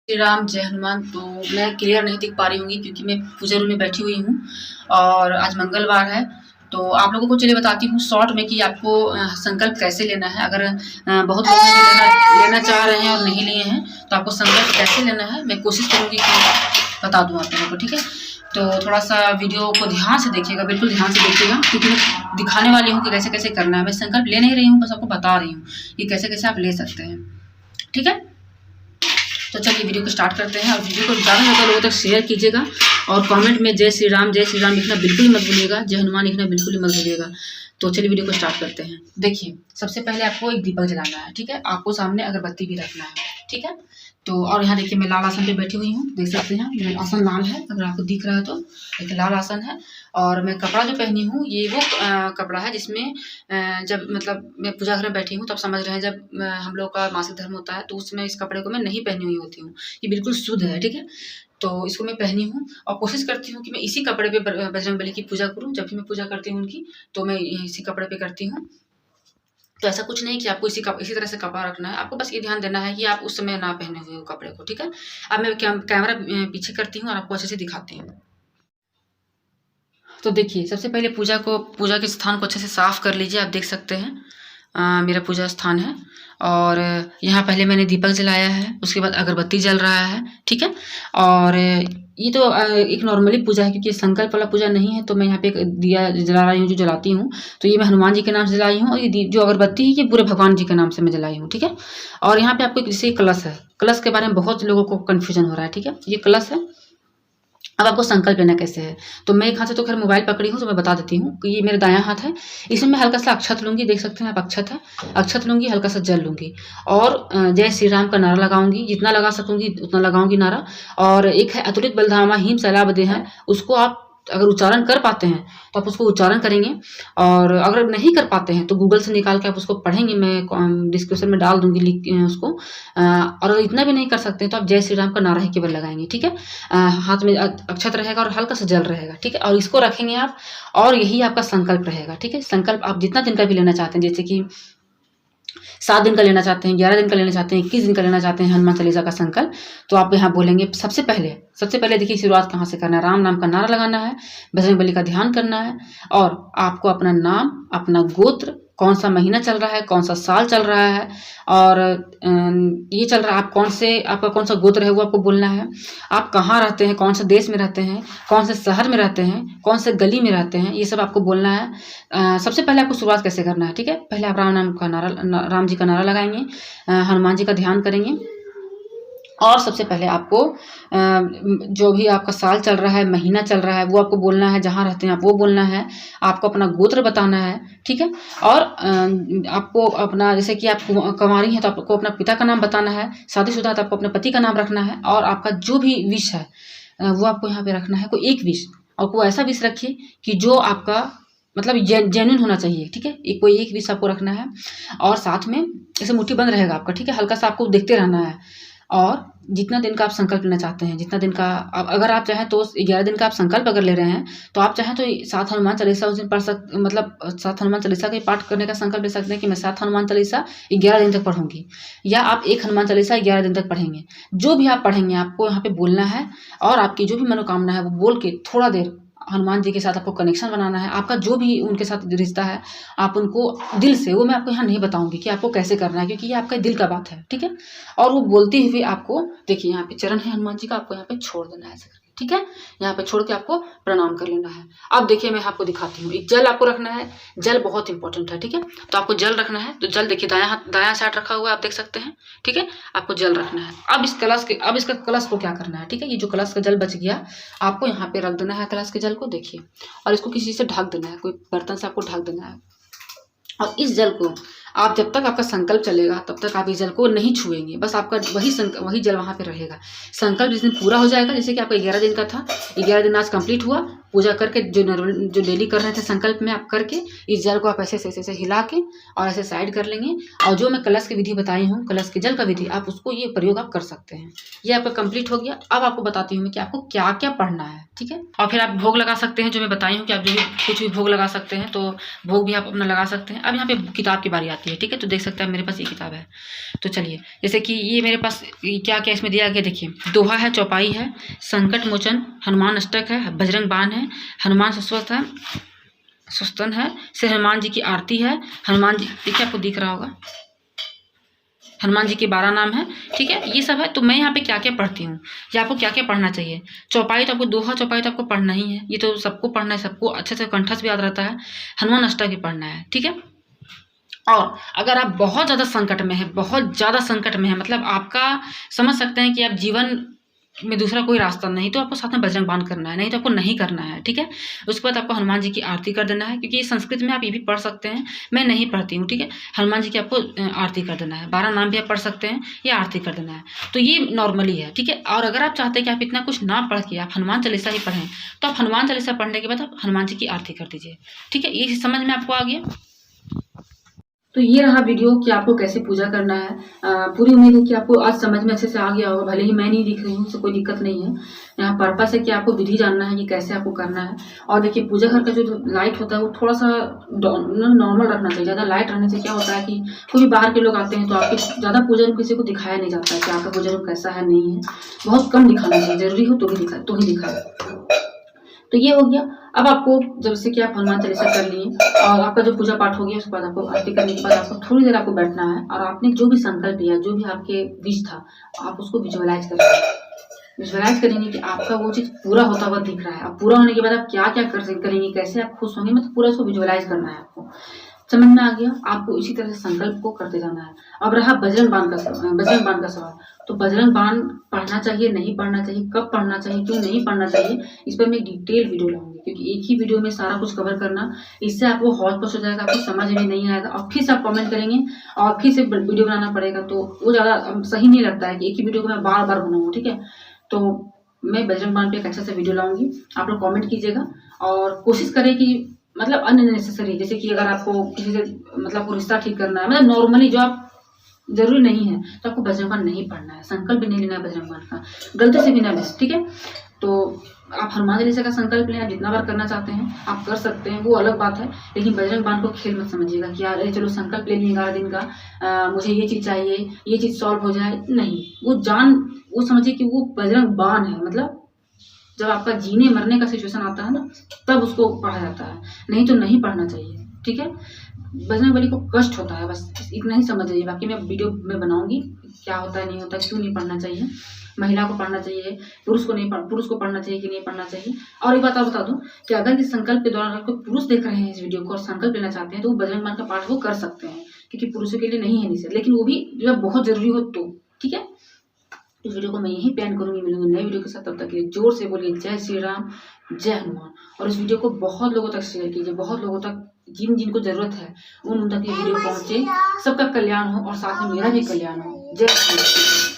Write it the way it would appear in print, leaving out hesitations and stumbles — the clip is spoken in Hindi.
श्री राम, जय हनुमान। तो मैं क्लियर नहीं दिख पा रही होंगी क्योंकि मैं पूजा रूम में बैठी हुई हूँ और आज मंगलवार है। तो आप लोगों को चलिए बताती हूँ शॉर्ट में कि आपको संकल्प कैसे लेना है। अगर बहुत लोग लेना चाह रहे हैं और नहीं लिए हैं तो आपको संकल्प कैसे लेना है मैं कोशिश करूँगी कि बता दूँ आप लोगों को, ठीक है। तो थोड़ा सा वीडियो को ध्यान से देखिएगा, बिल्कुल ध्यान से देखिएगा, क्योंकि मैं दिखाने वाली हूँ कि कैसे कैसे करना है। मैं संकल्प ले नहीं रही हूँ, बस आपको बता रही हूँ कि कैसे कैसे आप ले सकते हैं, ठीक है। तो चलिए वीडियो को स्टार्ट करते हैं और वीडियो को ज़्यादा से ज़्यादा लोगों तक शेयर कीजिएगा और कमेंट में जय श्री राम लिखना बिल्कुल मत भूलिएगा, जय हनुमान लिखना बिल्कुल मत भूलिएगा। तो चलिए वीडियो को स्टार्ट करते हैं। देखिए, सबसे पहले आपको एक दीपक जलाना है, ठीक है। आपको सामने अगरबत्ती भी रखना है, ठीक है। तो और यहाँ देखिए मैं लाल आसन पे बैठी हुई हूँ, देख सकते हैं मेरा आसन लाल है, अगर आपको दिख रहा है तो देखिए लाल आसन है। और मैं कपड़ा जो पहनी हूँ ये वो कपड़ा है जिसमें जब मतलब मैं पूजा घर में बैठी हूँ तब समझ रहे हैं जब हम लोग का मासिक धर्म होता है तो उसमें इस कपड़े को मैं नहीं पहनी हुई होती हूँ, ये बिल्कुल शुद्ध है, ठीक है। तो इसको मैं पहनी हूँ और कोशिश करती हूँ कि मैं इसी कपड़े पे बजरंगबली की पूजा करूँ। जब भी मैं पूजा करती हूँ उनकी तो मैं इसी कपड़े पे करती हूँ। तो ऐसा कुछ नहीं कि आपको इसी तरह से कपड़ा रखना है, आपको बस ये ध्यान देना है कि आप उस समय ना पहने हुए हो कपड़े को, ठीक है। अब मैं कैमरा पीछे करती हूँ और आपको अच्छे से दिखाती हूँ। तो देखिए सबसे पहले पूजा के स्थान को अच्छे से साफ कर लीजिए। आप देख सकते हैं मेरा पूजा स्थान है और यहाँ पहले मैंने दीपक जलाया है, उसके बाद अगरबत्ती जल रहा है, ठीक है। और ये तो एक नॉर्मली पूजा है क्योंकि संकल्प वाला पूजा नहीं है। तो मैं यहाँ पे एक दिया जला रही हूँ, जो जलाती हूँ तो ये मैं हनुमान जी के नाम से जलाई हूँ और ये जो अगरबत्ती है ये पूरे भगवान जी के नाम से मैं जलाई हूँ, ठीक है। और यहाँ पे आपको जैसे कलश है, कलश के बारे में बहुत लोगों को कन्फ्यूजन हो रहा है, ठीक है। ये कलश है। अब आपको संकल्प लेना कैसे है, तो मैं एक हाथ से तो खैर मोबाइल पकड़ी हूँ तो मैं बता देती हूँ कि ये मेरा दायां हाथ है। इसमें मैं हल्का सा अक्षत लूँगी, देख सकते हैं आप अक्षत है, अक्षत लूँगी, हल्का सा जल लूँगी और जय श्री राम का नारा लगाऊंगी, जितना लगा सकूँगी उतना लगाऊंगी नारा। और एक है अतुलित बलधामा हिम सैलाबदे है, उसको आप अगर उच्चारण कर पाते हैं तो आप उसको उच्चारण करेंगे और अगर नहीं कर पाते हैं तो गूगल से निकाल के आप उसको पढ़ेंगे, मैं डिस्क्रिप्शन में डाल दूंगी लिख उसको। और अगर इतना भी नहीं कर सकते तो आप जय श्री राम का नारा ही केवल लगाएंगे, ठीक है। हाथ में अक्षत रहेगा और हल्का सा जल रहेगा, ठीक है। और इसको रखेंगे आप और यही आपका संकल्प रहेगा, ठीक है। संकल्प आप जितना दिन का भी लेना चाहते हैं, जैसे कि 7 दिन का लेना चाहते हैं, 11 दिन का लेना चाहते हैं, 21 दिन का लेना चाहते हैं हनुमान चालीसा का संकल्प, तो आप यहाँ बोलेंगे सबसे पहले देखिए शुरुआत कहाँ से करना है। राम नाम का नारा लगाना है, बजरंगबली का ध्यान करना है और आपको अपना नाम, अपना गोत्र, कौन सा महीना चल रहा है, कौन सा साल चल रहा है और ये चल रहा है, आपका कौन सा गोत्र है वो आपको बोलना है। आप कहाँ रहते हैं, कौन से देश में रहते हैं, कौन से शहर में रहते हैं, कौन से गली में रहते हैं, ये सब आपको बोलना है। सबसे पहले आपको शुरुआत कैसे करना है, ठीक है। पहले आप राम जी का नारा लगाएंगे, हनुमान जी का ध्यान करेंगे और सबसे पहले आपको जो भी आपका साल चल रहा है, महीना चल रहा है वो आपको बोलना है, जहाँ रहते हैं आप वो बोलना है, आपको अपना गोत्र बताना है, ठीक है। और आपको अपना, जैसे कि आप कुंवारी हैं तो आपको अपना पिता का नाम बताना है, शादीशुदा है तो आपको अपने पति का नाम रखना है और आपका जो भी विश है वो आपको यहाँ पे रखना है। कोई एक विश, और कोई ऐसा विश रखिए कि जो आपका मतलब जेन्युइन होना चाहिए, ठीक है। कोई एक विश आपको रखना है और साथ में ऐसे मुट्ठी बंद रहेगा आपका, ठीक है। हल्का सा आपको देखते रहना है और जितना दिन का आप संकल्प लेना चाहते हैं, जितना दिन का अगर आप चाहें तो 11 दिन का आप संकल्प अगर ले रहे हैं तो आप चाहें तो 7 हनुमान चालीसा उस दिन पढ़ सकते, मतलब 7 हनुमान चालीसा का पाठ करने का संकल्प ले सकते हैं कि मैं 7 हनुमान चालीसा 11 दिन तक पढ़ूंगी, या आप 1 हनुमान चालीसा 11 दिन तक पढ़ेंगे। जो भी आप पढ़ेंगे आपको यहाँ पे बोलना है और आपकी जो भी मनोकामना है वो बोल के थोड़ा देर हनुमान जी के साथ आपको कनेक्शन बनाना है। आपका जो भी उनके साथ रिश्ता है आप उनको दिल से, वो मैं आपको यहाँ नहीं बताऊंगी कि आपको कैसे करना है क्योंकि ये आपका दिल का बात है, ठीक है। और वो बोलते हुए आपको देखिए यहाँ पे चरण है हनुमान जी का, आपको यहाँ पे छोड़ देना है ऐसे करके, ठीक है। यहाँ पे छोड़ के आपको प्रणाम कर लेना है। अब देखिए मैं आपको दिखाती हूँ, एक जल आपको रखना है, जल बहुत इंपॉर्टेंट है, ठीक है। तो आपको जल रखना है, तो जल देखिए दायां साइड रखा हुआ है, आप देख सकते हैं, ठीक है। आपको जल रखना है। अब इसका कलश को क्या करना है, ठीक है। ये जो कलश का जल बच गया आपको यहाँ पे रख देना है, कलश के जल को देखिए, और इसको किसी से ढक देना है, कोई बर्तन से आपको ढक देना है। और इस जल को आप जब तक आपका संकल्प चलेगा तब तक आप इस जल को नहीं छुएंगे, बस आपका वही जल वहाँ पे रहेगा। संकल्प जिस दिन पूरा हो जाएगा, जैसे कि आपका 11 दिन का था, 11 दिन आज कंप्लीट हुआ, पूजा करके जो डेली कर रहे थे संकल्प में आप करके इस जल को आप ऐसे हिला के और ऐसे साइड कर लेंगे। और जो मैं कलश की विधि बताई हूँ, कलश के जल का विधि, आप उसको ये प्रयोग आप कर सकते हैं। ये आपका कंप्लीट हो गया। अब आपको बताती हूँ मैं कि आपको क्या क्या पढ़ना है, ठीक है। और फिर आप भोग लगा सकते हैं, जो मैं बताई हूँ कि आप जो भी कुछ भी भोग लगा सकते हैं, तो भोग भी आप अपना लगा सकते हैं। अब यहाँ पे किताब की बारी आती है। आती है, ठीक है। तो देख सकते हैं मेरे पास ये किताब है। तो चलिए, जैसे कि ये मेरे पास क्या क्या इसमें दिया गया देखिए, दोहा है, चौपाई है, संकट मोचन, हनुमान अष्टक है, बजरंग बाण है, हनुमान सस्वत है, सुस्तन है, से हनुमान जी की आरती है, हनुमान जी देखिए आपको दिख रहा होगा, हनुमान जी के 12 नाम है, ठीक है। ये सब है। तो मैं यहाँ पे क्या क्या पढ़ती हूँ या आपको क्या क्या पढ़ना चाहिए। चौपाई तो आपको, दोहा चौपाई तो आपको पढ़ना ही है, ये तो सबको पढ़ना है, सबको अच्छे से कंठस्थ भी याद रहता है। हनुमान अष्टक भी पढ़ना है, ठीक है। और अगर आप बहुत ज़्यादा संकट में है, बहुत ज़्यादा संकट में है, मतलब आपका समझ सकते हैं कि आप जीवन में दूसरा कोई रास्ता नहीं, तो आपको साथ में बजरंग बाण करना है, नहीं तो आपको नहीं करना है, ठीक है। उसके बाद आपको हनुमान जी की आरती कर देना है, क्योंकि संस्कृत में आप ये भी पढ़ सकते हैं, मैं नहीं पढ़ती हूँ, ठीक है। हनुमान जी की आपको आरती कर देना है, 12 नाम भी आप पढ़ सकते हैं, या आरती कर देना है। तो ये नॉर्मली है, ठीक है। और अगर आप चाहते हैं कि आप इतना कुछ ना पढ़ के आप हनुमान चालीसा ही पढ़ें, तो आप हनुमान चालीसा पढ़ने के बाद आप हनुमान जी की आरती कर दीजिए, ठीक है। ये समझ में आपको आ गया। तो ये रहा वीडियो कि आपको कैसे पूजा करना है। पूरी उम्मीद है कि आपको आज समझ में अच्छे से आ गया होगा, भले ही मैं नहीं दिख रही हूँ, उससे कोई दिक्कत नहीं है। यहाँ पर्पस है कि आपको विधि जानना है कि कैसे आपको करना है। और देखिए, पूजा घर का जो लाइट होता है वो थोड़ा सा नॉर्मल रखना चाहिए। ज़्यादा लाइट रहने से क्या होता है कि कोई भी बाहर के लोग आते हैं तो आपके ज़्यादा पूजा रूम किसी को दिखाया नहीं जाता है कि आपका पूजा रूम कैसा है, नहीं है। बहुत कम दिखाना चाहिए, जरूरी हो तो ही दिखाए। तो ये हो गया। अब आपको जब से कि आप हनुमान चालीसा कर लिए और आपका जो पूजा पाठ हो गया, उसके बाद आपको आरती करने के बाद आपको थोड़ी देर आपको बैठना है, और आपने जो भी संकल्प लिया, जो भी आपके विश था, आप उसको विजुअलाइज करेंगे। विजुअलाइज करेंगे कि आपका वो चीज़ पूरा होता हुआ दिख रहा है। अब पूरा होने के बाद आप क्या क्या करेंगे, कैसे आप खुश होंगे, मतलब पूरा उसको विजुअलाइज करना है आपको। समझ में आ गया। आपको इसी तरह से संकल्प को करते जाना है। अब रहा बजरंग बाण का सवाल। तो बजरंग बाण पढ़ना चाहिए, नहीं पढ़ना चाहिए, कब पढ़ना चाहिए, क्यों नहीं पढ़ना चाहिए, इस पर मैं डिटेल वीडियो लाऊंगी, क्योंकि एक ही वीडियो में सारा कुछ कवर करना, इससे आपको हौच पौच हो जाएगा, आपको समझ में नहीं आएगा, और फिर से आप कमेंट करेंगे और फिर से वीडियो बनाना पड़ेगा, तो वो ज़्यादा सही नहीं लगता है कि एक ही वीडियो को मैं बार बार बनाऊँ, ठीक है। तो मैं बजरंग बाण पे एक अच्छा सा वीडियो लाऊंगी, आप लोग कमेंट कीजिएगा और कोशिश करें कि मतलब अननेसेसरी, जैसे कि अगर आपको किसी से मतलब को रिश्ता ठीक करना है, मतलब नॉर्मली जो आप जरूरी नहीं है, तो आपको बजरंग बाण नहीं पढ़ना है, संकल्प भी नहीं लेना है बजरंग बाण का, गलती से भी ना लें, ठीक है। तो आप हनुमान चालीसा का संकल्प लें, आप जितना बार करना चाहते हैं आप कर सकते हैं, वो अलग बात है। लेकिन बजरंग बाण को खेल मत समझिएगा कि यार चलो संकल्प ले लिए 11 दिन का, मुझे ये चीज़ चाहिए, ये चीज़ सॉल्व हो जाए, नहीं। वो समझिए कि वो बजरंग बाण है, मतलब जब आपका जीने मरने का सिचुएशन आता है ना, तब उसको पढ़ा जाता है, नहीं तो नहीं पढ़ना चाहिए, ठीक है। बजरंगबली को कष्ट होता है, बस इतना ही समझ लीजिए। बाकी मैं वीडियो में बनाऊंगी क्या होता है, नहीं होता, क्यों नहीं पढ़ना चाहिए, महिला को पढ़ना चाहिए, पुरुष को पढ़ना चाहिए कि नहीं पढ़ना चाहिए। और एक बात और बता दूं कि अगर इस संकल्प के दौरान कोई पुरुष देख रहे हैं इस वीडियो को और संकल्प लेना चाहते हैं, तो वो बजरंग बाण का पाठ वो कर सकते हैं, क्योंकि पुरुषों के लिए नहीं है निषेध, लेकिन वो भी जब बहुत जरूरी हो तो, ठीक है। इस वीडियो को मैं यहीं पे एंड करूंगी, मिलूंगी नए वीडियो के साथ। तब तक के लिए जोर से बोलिए जय श्री राम, जय हनुमान। और इस वीडियो को बहुत लोगों तक शेयर कीजिए, बहुत लोगों तक, जिनको जरूरत है उन तक ये वीडियो पहुंचे, सबका कल्याण हो और साथ में मेरा भी कल्याण हो। जय श्री राम।